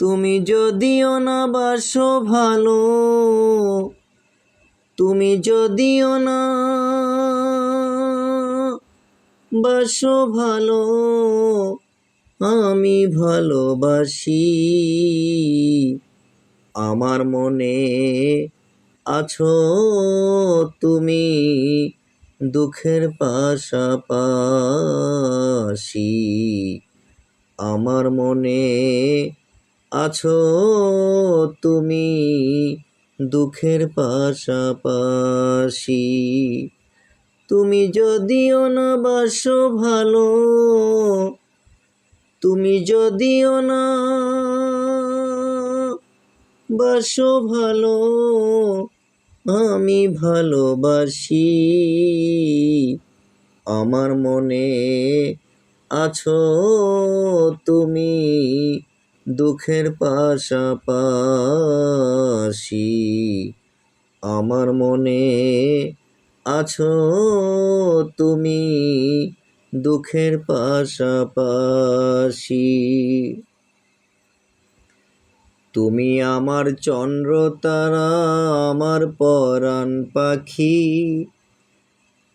তুমি যদিও না বাসো ভালো, তুমি যদিও না বাসো ভালো, আমি ভালোবাসি। আমার মনে আছো তুমি, দুঃখের পাশাপাশি। আমার মনে আছো তুমি, দুঃখের পাশাপাশি। তুমি যদিও না বাসো ভালো, তুমি যদিও না বাসো ভালো, আমি ভালোবাসি। আমার মনে আছো তুমি, দুঃখের পাশাপাশি। আমার মনে আছো তুমি, দুঃখের পাশাপাশি। তুমি আমার চন্দ্র তারা, আমার পরাণ পাখি।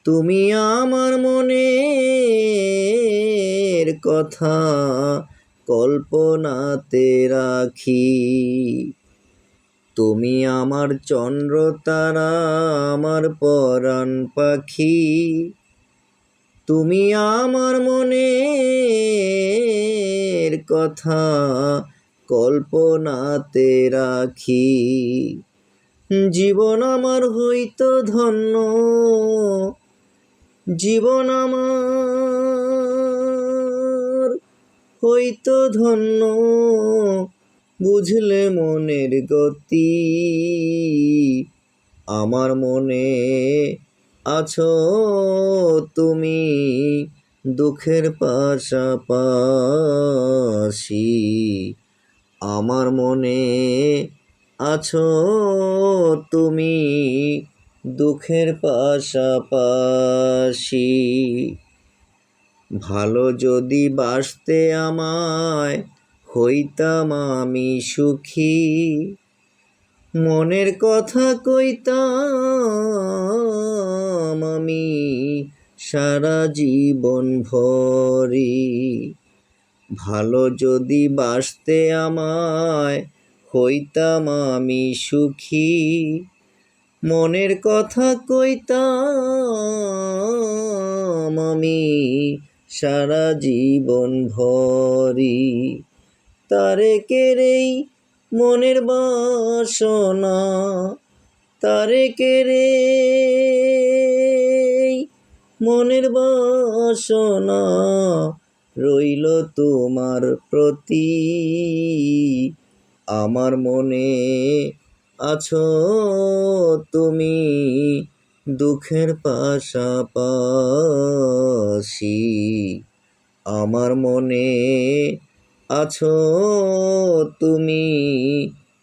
তুমি আমার মনের কথা কল্পনাতে রাখি। তুমি আমার চন্দ্র তারা, আমার পরাণ পাখি। তুমি আমার মনের কথা কল্পনাতে রাখি। জীবন আমার হইতো ধন্য, জীবন আমার হইতো ধন্য, বুঝলে মনের গতি। আমার মনে আছো তুমি, দুঃখের পাশাপাশি। আমার মনে আছো তুমি, দুঃখের পাশাপাশি। ভালো যদি বাসতে আমায়, হইতাম আমি সুখী। মনের কথা কইতাম আমি সারা জীবন ভরি। ভালো যদি বাসতে আমায়, হইতাম আমি সুখী। মনের কথা কইতাম আমি সারা জীবন ভরি। তারে কেড়েই মনের বাসনা, তারে কেড়েই মনের বাসনা, রইল তোমার প্রতি। আমার মনে আছো তুমি, দুঃখের পাশাপাশি। আমার মনে আছো তুমি,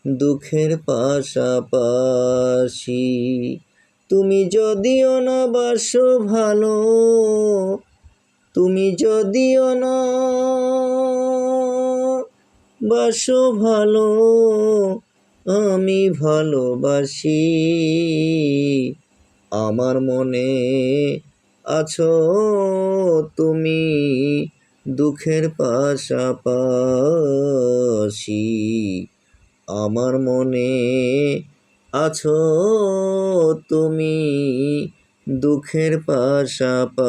দুঃখের পাশাপাশি। তুমি যদিও না বাসো ভালো, তুমি যদিও না বাসো ভালো, আমি ভালোবাসি। আমার মনে আছো তুমি, দুঃখের পাশাপাশি। আমার মনে আছো তুমি, দুঃখের পাশাপাশি।